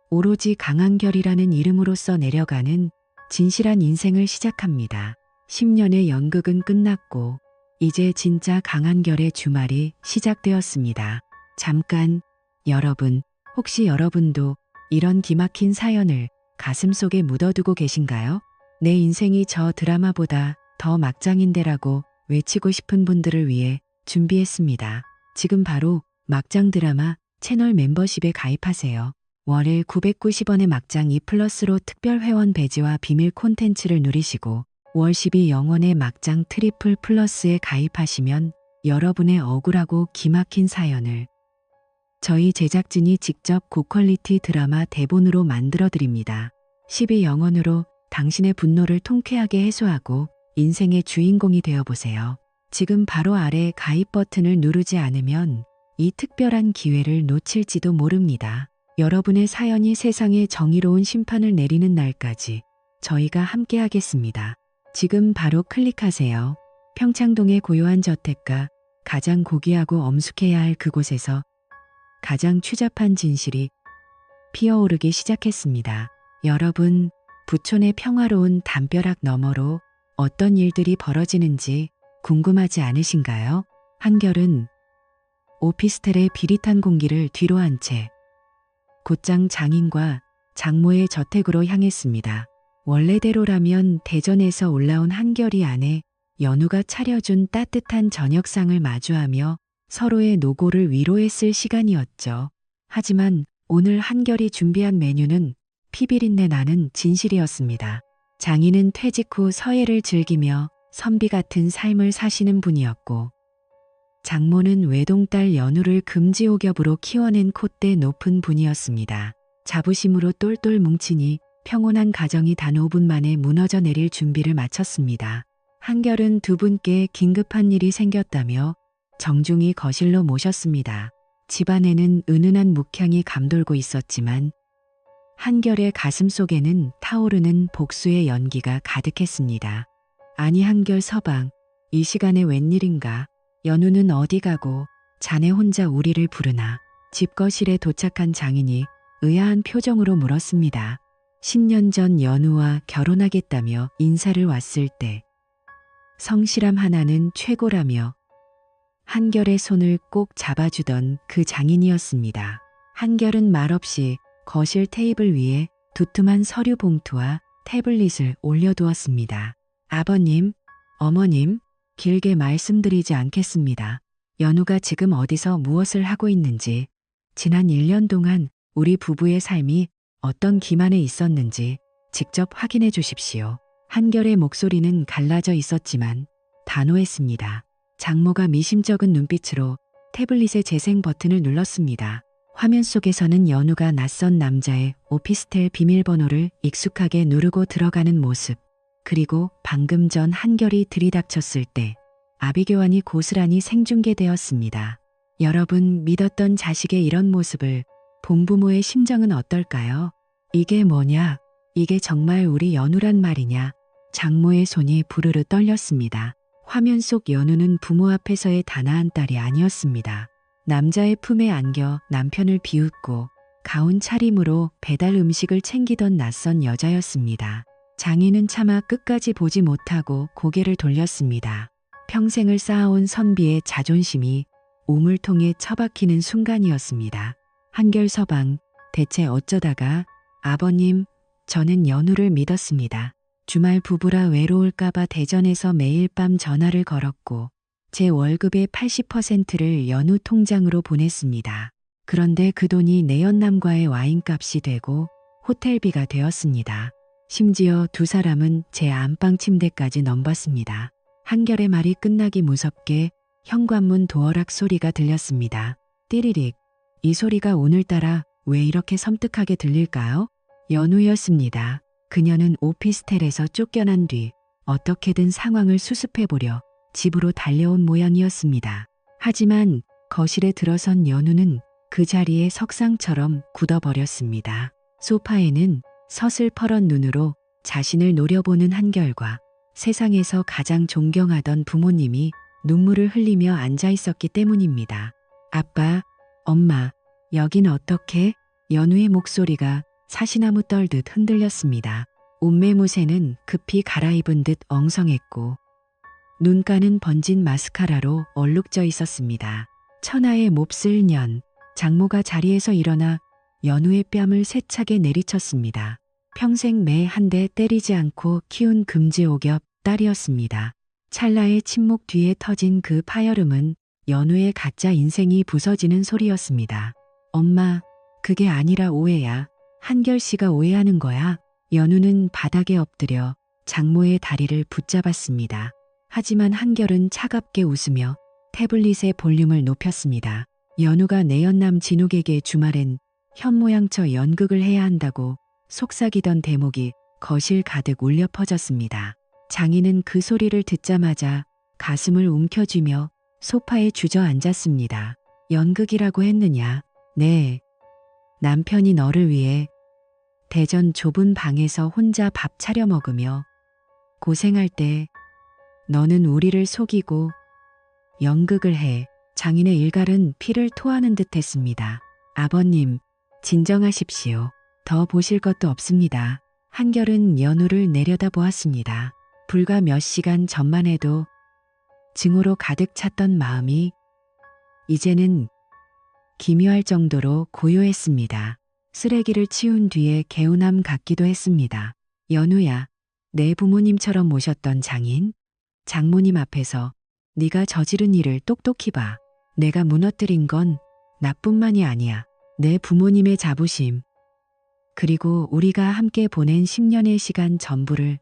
오로지 강한결이라는 이름으로서 내려가는 진실한 인생을 시작합니다. 10년의 연극은 끝났고 이제 진짜 강한결의 주말이 시작되었습니다. 잠깐, 여러분, 혹시 여러분도 이런 기막힌 사연을 가슴속에 묻어두고 계신가요? 내 인생이 저 드라마보다 더 막장인데라고 외치고 싶은 분들을 위해 준비했습니다. 지금 바로 막장 드라마 채널 멤버십에 가입하세요. 월에 990원의 막장 2플러스로 특별 회원 배지와 비밀 콘텐츠를 누리시고 월 12영원의 막장 트리플 플러스에 가입하시면 여러분의 억울하고 기막힌 사연을 저희 제작진이 직접 고퀄리티 드라마 대본으로 만들어 드립니다. 12영원으로 당신의 분노를 통쾌하게 해소하고 인생의 주인공이 되어보세요. 지금 바로 아래 가입 버튼을 누르지 않으면 이 특별한 기회를 놓칠지도 모릅니다. 여러분의 사연이 세상에 정의로운 심판을 내리는 날까지 저희가 함께하겠습니다. 지금 바로 클릭하세요. 평창동의 고요한 저택가, 가장 고귀하고 엄숙해야 할 그곳에서 가장 추잡한 진실이 피어오르기 시작했습니다. 여러분, 부촌의 평화로운 담벼락 너머로 어떤 일들이 벌어지는지 궁금하지 않으신가요? 한결은 오피스텔의 비릿한 공기를 뒤로 한 채 곧장 장인과 장모의 저택으로 향했습니다. 원래대로라면 대전에서 올라온 한결이 아내 연우가 차려준 따뜻한 저녁상을 마주하며 서로의 노고를 위로했을 시간이었죠. 하지만 오늘 한결이 준비한 메뉴는 피비린내 나는 진실이었습니다. 장인은 퇴직 후 서예를 즐기며 선비 같은 삶을 사시는 분이었고 장모는 외동딸 연우를 금지옥엽으로 키워낸 콧대 높은 분이었습니다. 자부심으로 똘똘 뭉치니 평온한 가정이 단 5분 만에 무너져 내릴 준비를 마쳤습니다. 한결은 두 분께 긴급한 일이 생겼다며 정중히 거실로 모셨습니다. 집안에는 은은한 묵향이 감돌고 있었지만 한결의 가슴 속에는 타오르는 복수의 연기가 가득했습니다. 아니 한결 서방, 이 시간에 웬일인가? 연우는 어디 가고 자네 혼자 우리를 부르나? 집거실에 도착한 장인이 의아한 표정으로 물었습니다. 10년 전 연우와 결혼하겠다며 인사를 왔을 때 성실함 하나는 최고라며 한결의 손을 꼭 잡아주던 그 장인이었습니다. 한결은 말없이 거실 테이블 위에 두툼한 서류 봉투와 태블릿을 올려두었습니다. 아버님, 어머님, 길게 말씀드리지 않겠습니다. 연우가 지금 어디서 무엇을 하고 있는지, 지난 1년 동안 우리 부부의 삶이 어떤 기만에 있었는지 직접 확인해 주십시오. 한결의 목소리는 갈라져 있었지만 단호했습니다. 장모가 미심쩍은 눈빛으로 태블릿의 재생 버튼을 눌렀습니다. 화면 속에서는 연우가 낯선 남자의 오피스텔 비밀번호를 익숙하게 누르고 들어가는 모습, 그리고 방금 전 한결이 들이닥쳤을 때 아비교환이 고스란히 생중계되었습니다. 여러분, 믿었던 자식의 이런 모습을 본 부모의 심정은 어떨까요? 이게 뭐냐? 이게 정말 우리 연우란 말이냐? 장모의 손이 부르르 떨렸습니다. 화면 속 연우는 부모 앞에서의 단아한 딸이 아니었습니다. 남자의 품에 안겨 남편을 비웃고 가운 차림으로 배달 음식을 챙기던 낯선 여자였습니다. 장인은 차마 끝까지 보지 못하고 고개를 돌렸습니다. 평생을 쌓아온 선비의 자존심이 우물통에 처박히는 순간이었습니다. 한결 서방, 대체 어쩌다가 아버님, 저는 연우를 믿었습니다. 주말 부부라 외로울까봐 대전에서 매일 밤 전화를 걸었고 제 월급의 80%를 연우 통장으로 보냈습니다. 그런데 그 돈이 내연남과의 와인값이 되고 호텔비가 되었습니다. 심지어 두 사람은 제 안방 침대까지 넘봤습니다. 한결의 말이 끝나기 무섭게 현관문 도어락 소리가 들렸습니다. 띠리릭. 이 소리가 오늘따라 왜 이렇게 섬뜩하게 들릴까요? 연우였습니다. 그녀는 오피스텔에서 쫓겨난 뒤 어떻게든 상황을 수습해보려 집으로 달려온 모양이었습니다. 하지만 거실에 들어선 연우는 그 자리에 석상처럼 굳어버렸습니다. 소파에는 서슬퍼런 눈으로 자신을 노려보는 한결과 세상에서 가장 존경하던 부모님이 눈물을 흘리며 앉아 있었기 때문입니다. 아빠, 엄마, 여긴 어떻게? 연우의 목소리가 사시나무 떨듯 흔들렸습니다. 옷매무새는 급히 갈아입은 듯 엉성했고 눈가는 번진 마스카라로 얼룩져 있었습니다. 천하의 몹쓸 년, 장모가 자리에서 일어나 연우의 뺨을 세차게 내리쳤습니다. 평생 매 한 대 때리지 않고 키운 금지옥엽 딸이었습니다. 찰나의 침묵 뒤에 터진 그 파열음은 연우의 가짜 인생이 부서지는 소리였습니다. 엄마, 그게 아니라 오해야. 한결 씨가 오해하는 거야. 연우는 바닥에 엎드려 장모의 다리를 붙잡았습니다. 하지만 한결은 차갑게 웃으며 태블릿의 볼륨을 높였습니다. 연우가 내연남 진욱에게 주말엔 현모양처 연극을 해야 한다고 속삭이던 대목이 거실 가득 울려 퍼졌습니다. 장인은 그 소리를 듣자마자 가슴을 움켜쥐며 소파에 주저앉았습니다. 연극이라고 했느냐? 네. 남편이 너를 위해 대전 좁은 방에서 혼자 밥 차려 먹으며 고생할 때 너는 우리를 속이고 연극을 해. 장인의 일갈은 피를 토하는 듯 했습니다. 아버님, 진정하십시오. 더 보실 것도 없습니다. 한결은 연우를 내려다보았습니다. 불과 몇 시간 전만 해도 증오로 가득 찼던 마음이 이제는 기묘할 정도로 고요했습니다. 쓰레기를 치운 뒤에 개운함 같기도 했습니다. 연우야, 내 부모님처럼 모셨던 장인, 장모님 앞에서 네가 저지른 일을 똑똑히 봐. 내가 무너뜨린 건 나뿐만이 아니야. 내 부모님의 자부심, 그리고 우리가 함께 보낸 10년의 시간 전부를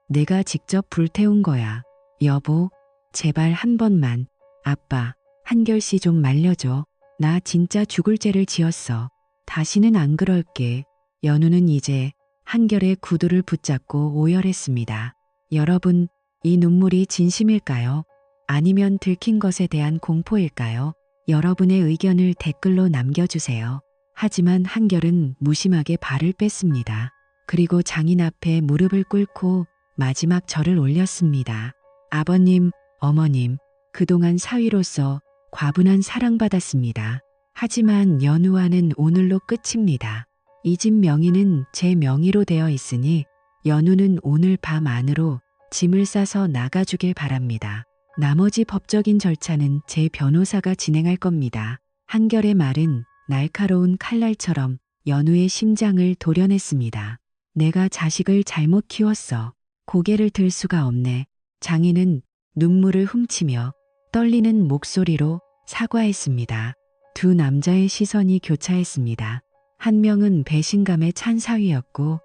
내가 직접 불태운 거야. 여보, 제발 한 번만. 아빠, 한결 씨 좀 말려줘. 나 진짜 죽을 죄를 지었어. 다시는 안 그럴게. 연우는 이제 한결의 구두를 붙잡고 오열했습니다. 여러분, 이 눈물이 진심일까요? 아니면 들킨 것에 대한 공포일까요? 여러분의 의견을 댓글로 남겨주세요. 하지만 한결은 무심하게 발을 뺐습니다. 그리고 장인 앞에 무릎을 꿇고 마지막 절을 올렸습니다. 아버님, 어머님, 그동안 사위로서 과분한 사랑받았습니다. 하지만 연우와는 오늘로 끝입니다. 이 집 명의는 제 명의로 되어 있으니 연우는 오늘 밤 안으로 짐을 싸서 나가주길 바랍니다. 나머지 법적인 절차는 제 변호사가 진행할 겁니다. 한결의 말은 날카로운 칼날처럼 연우의 심장을 도려냈습니다. 내가 자식을 잘못 키웠어. 고개를 들 수가 없네. 장인은 눈물을 훔치며 떨리는 목소리로 사과했습니다. 두 남자의 시선이 교차했습니다. 한 명은 배신감에 찬 사위였고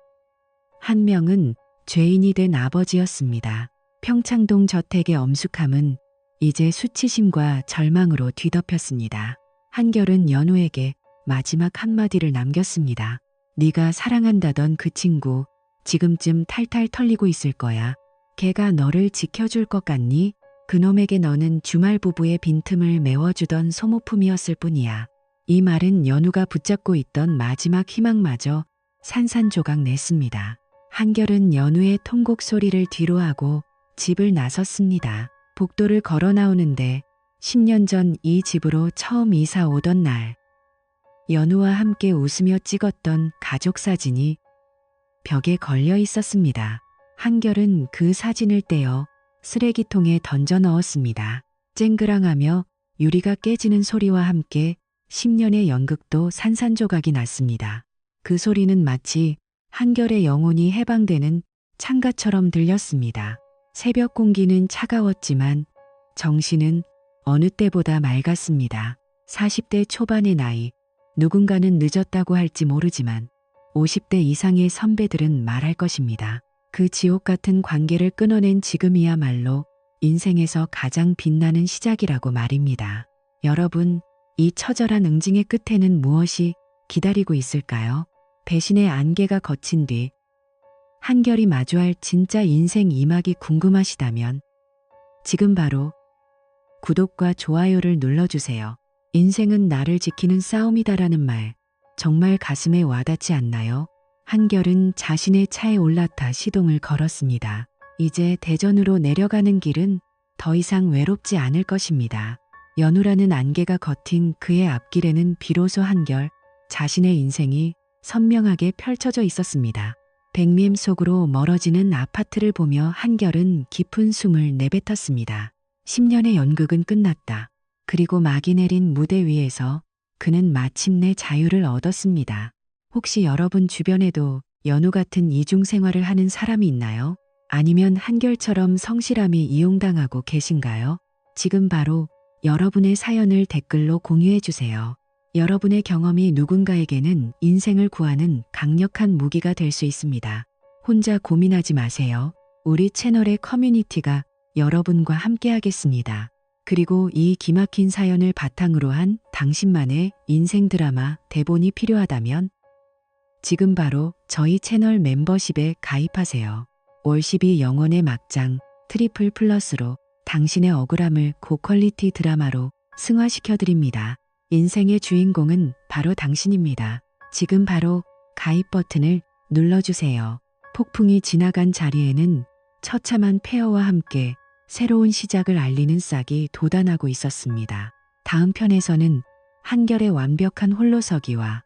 한 명은 죄인이 된 아버지였습니다. 평창동 저택의 엄숙함은 이제 수치심과 절망으로 뒤덮였습니다. 한결은 연우에게 마지막 한마디를 남겼습니다. 네가 사랑한다던 그 친구 지금쯤 탈탈 털리고 있을 거야. 걔가 너를 지켜줄 것 같니? 그놈에게 너는 주말 부부의 빈틈을 메워주던 소모품이었을 뿐이야. 이 말은 연우가 붙잡고 있던 마지막 희망마저 산산조각 냈습니다. 한결은 연우의 통곡 소리를 뒤로하고 집을 나섰습니다. 복도를 걸어 나오는데 10년 전 이 집으로 처음 이사 오던 날 연우와 함께 웃으며 찍었던 가족 사진이 벽에 걸려 있었습니다. 한결은 그 사진을 떼어 쓰레기통에 던져 넣었습니다. 쨍그랑하며 유리가 깨지는 소리와 함께 10년의 연극도 산산조각이 났습니다. 그 소리는 마치 한결의 영혼이 해방되는 창가처럼 들렸습니다. 새벽 공기는 차가웠지만 정신은 어느 때보다 맑았습니다. 40대 초반의 나이, 누군가는 늦었다고 할지 모르지만 50대 이상의 선배들은 말할 것입니다. 그 지옥 같은 관계를 끊어낸 지금이야말로 인생에서 가장 빛나는 시작이라고 말입니다. 여러분, 이 처절한 응징의 끝에는 무엇이 기다리고 있을까요? 배신의 안개가 거친 뒤 한결이 마주할 진짜 인생 2막이 궁금하시다면 지금 바로 구독과 좋아요를 눌러주세요. 인생은 나를 지키는 싸움이다라는 말 정말 가슴에 와닿지 않나요? 한결은 자신의 차에 올라타 시동을 걸었습니다. 이제 대전으로 내려가는 길은 더 이상 외롭지 않을 것입니다. 연우라는 안개가 겉인 그의 앞길에는 비로소 한결 자신의 인생이 선명하게 펼쳐져 있었습니다. 백림 속으로 멀어지는 아파트를 보며 한결은 깊은 숨을 내뱉었습니다. 10년의 연극은 끝났다. 그리고 막이 내린 무대 위에서 그는 마침내 자유를 얻었습니다. 혹시 여러분 주변에도 연우 같은 이중생활을 하는 사람이 있나요? 아니면 한결처럼 성실함이 이용당하고 계신가요? 지금 바로 여러분의 사연을 댓글로 공유해 주세요. 여러분의 경험이 누군가에게는 인생을 구하는 강력한 무기가 될 수 있습니다. 혼자 고민하지 마세요. 우리 채널의 커뮤니티가 여러분과 함께 하겠습니다. 그리고 이 기막힌 사연을 바탕으로 한 당신만의 인생 드라마 대본이 필요하다면 지금 바로 저희 채널 멤버십에 가입하세요. 월12 영원의 막장 트리플 플러스로 당신의 억울함을 고퀄리티 드라마로 승화시켜드립니다. 인생의 주인공은 바로 당신입니다. 지금 바로 가입 버튼을 눌러주세요. 폭풍이 지나간 자리에는 처참한 폐허와 함께 새로운 시작을 알리는 싹이 돋아나고 있었습니다. 다음 편에서는 한결의 완벽한 홀로서기와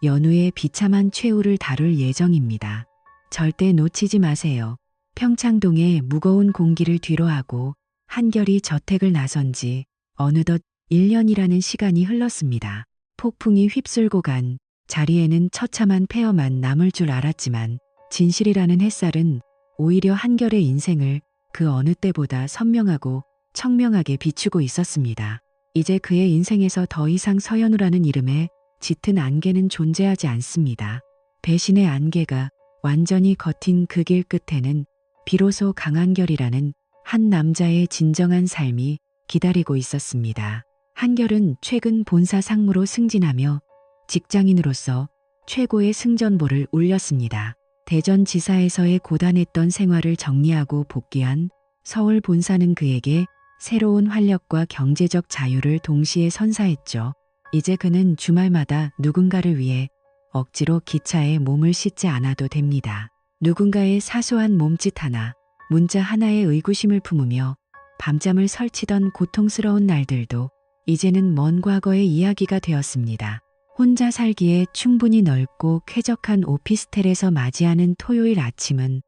연우의 비참한 최후를 다룰 예정입니다. 절대 놓치지 마세요. 평창동의 무거운 공기를 뒤로하고 한결이 저택을 나선 지 어느덧 1년이라는 시간이 흘렀습니다. 폭풍이 휩쓸고 간 자리에는 처참한 폐허만 남을 줄 알았지만 진실이라는 햇살은 오히려 한결의 인생을 그 어느 때보다 선명하고 청명하게 비추고 있었습니다. 이제 그의 인생에서 더 이상 서연우라는 이름의 짙은 안개는 존재하지 않습니다. 배신의 안개가 완전히 겉인 그 길 끝에는 비로소 강한결이라는 한 남자의 진정한 삶이 기다리고 있었습니다. 한결은 최근 본사 상무로 승진하며 직장인으로서 최고의 승전보를 올렸습니다. 대전지사에서의 고단했던 생활을 정리하고 복귀한 서울 본사는 그에게 새로운 활력과 경제적 자유를 동시에 선사했죠. 이제 그는 주말마다 누군가를 위해 억지로 기차에 몸을 싣지 않아도 됩니다. 누군가의 사소한 몸짓 하나, 문자 하나에 의구심을 품으며 밤잠을 설치던 고통스러운 날들도 이제는 먼 과거의 이야기가 되었습니다. 혼자 살기에 충분히 넓고 쾌적한 오피스텔에서 맞이하는 토요일 아침은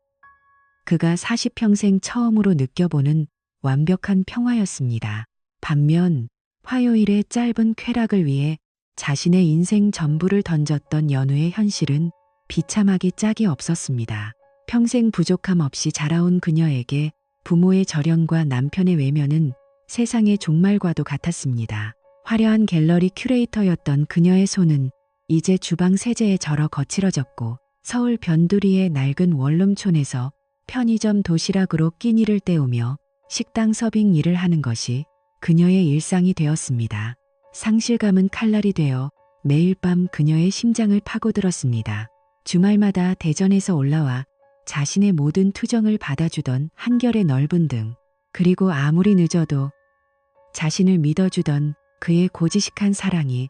그가 40평생 처음으로 느껴보는 완벽한 평화였습니다. 반면 화요일의 짧은 쾌락을 위해 자신의 인생 전부를 던졌던 연우의 현실은 비참하기 짝이 없었습니다. 평생 부족함 없이 자라온 그녀에게 부모의 절연과 남편의 외면은 세상의 종말과도 같았습니다. 화려한 갤러리 큐레이터였던 그녀의 손은 이제 주방 세제에 절어 거칠어졌고 서울 변두리의 낡은 원룸촌에서 편의점 도시락으로 끼니를 때우며 식당 서빙 일을 하는 것이 그녀의 일상이 되었습니다. 상실감은 칼날이 되어 매일 밤 그녀의 심장을 파고들었습니다. 주말마다 대전에서 올라와 자신의 모든 투정을 받아주던 한결의 넓은 등, 그리고 아무리 늦어도 자신을 믿어주던 그의 고지식한 사랑이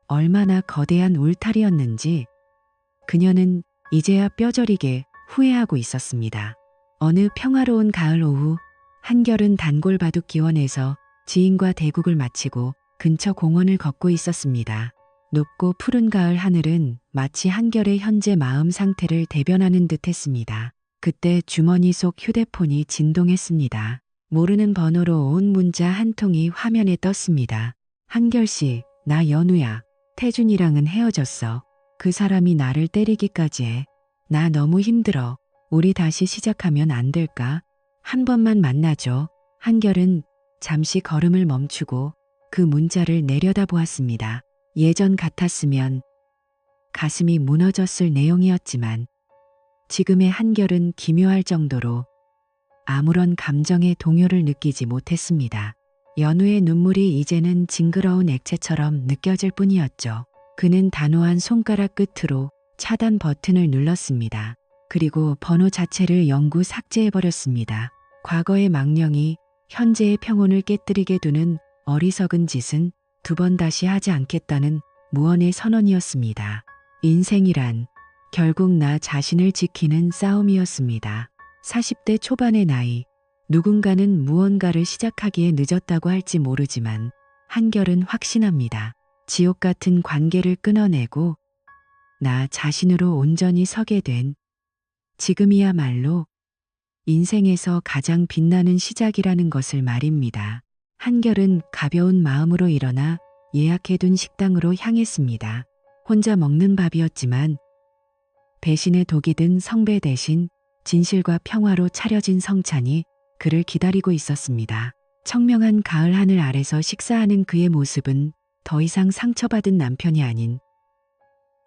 얼마나 거대한 울타리였는지 그녀는 이제야 뼈저리게 후회하고 있었습니다. 어느 평화로운 가을 오후 한결은 단골 바둑 기원에서 지인과 대국을 마치고 근처 공원을 걷고 있었습니다. 높고 푸른 가을 하늘은 마치 한결의 현재 마음 상태를 대변하는 듯 했습니다. 그때 주머니 속 휴대폰이 진동했습니다. 모르는 번호로 온 문자 한 통이 화면에 떴습니다. 한결씨, 나 연우야. 태준이랑은 헤어졌어. 그 사람이 나를 때리기까지 해. 나 너무 힘들어. 우리 다시 시작하면 안 될까? 한 번만 만나줘. 한결은 잠시 걸음을 멈추고 그 문자를 내려다보았습니다. 예전 같았으면 가슴이 무너졌을 내용이었지만 지금의 한결은 기묘할 정도로 아무런 감정의 동요를 느끼지 못했습니다. 연우의 눈물이 이제는 징그러운 액체처럼 느껴질 뿐이었죠. 그는 단호한 손가락 끝으로 차단 버튼을 눌렀습니다. 그리고 번호 자체를 영구 삭제해버렸습니다. 과거의 망령이 현재의 평온을 깨뜨리게 두는 어리석은 짓은 두 번 다시 하지 않겠다는 무언의 선언이었습니다. 인생이란 결국 나 자신을 지키는 싸움이었습니다. 40대 초반의 나이, 누군가는 무언가를 시작하기에 늦었다고 할지 모르지만 한결은 확신합니다. 지옥 같은 관계를 끊어내고 나 자신으로 온전히 서게 된 지금이야말로 인생에서 가장 빛나는 시작이라는 것을 말입니다. 한결은 가벼운 마음으로 일어나 예약해둔 식당으로 향했습니다. 혼자 먹는 밥이었지만 배신의 독이 든 성배 대신 진실과 평화로 차려진 성찬이 그를 기다리고 있었습니다. 청명한 가을 하늘 아래서 식사하는 그의 모습은 더 이상 상처받은 남편이 아닌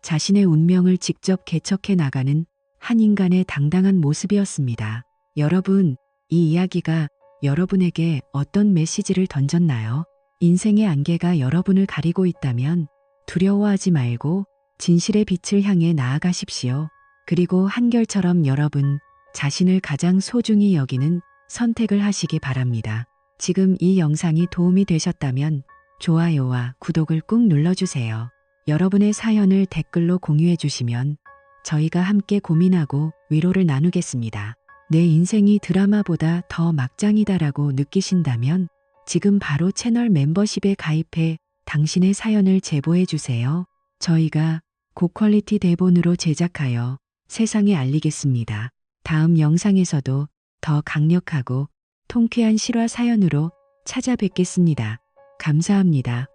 자신의 운명을 직접 개척해 나가는 한 인간의 당당한 모습이었습니다. 여러분, 이 이야기가 여러분에게 어떤 메시지를 던졌나요? 인생의 안개가 여러분을 가리고 있다면 두려워하지 말고 진실의 빛을 향해 나아가십시오. 그리고 한결처럼 여러분 자신을 가장 소중히 여기는 선택을 하시기 바랍니다. 지금 이 영상이 도움이 되셨다면 좋아요와 구독을 꾹 눌러주세요. 여러분의 사연을 댓글로 공유해 주시면 저희가 함께 고민하고 위로를 나누겠습니다. 내 인생이 드라마보다 더 막장이다라고 느끼신다면 지금 바로 채널 멤버십에 가입해 당신의 사연을 제보해 주세요. 저희가 고퀄리티 대본으로 제작하여 세상에 알리겠습니다. 다음 영상에서도 더 강력하고 통쾌한 실화 사연으로 찾아뵙겠습니다. 감사합니다.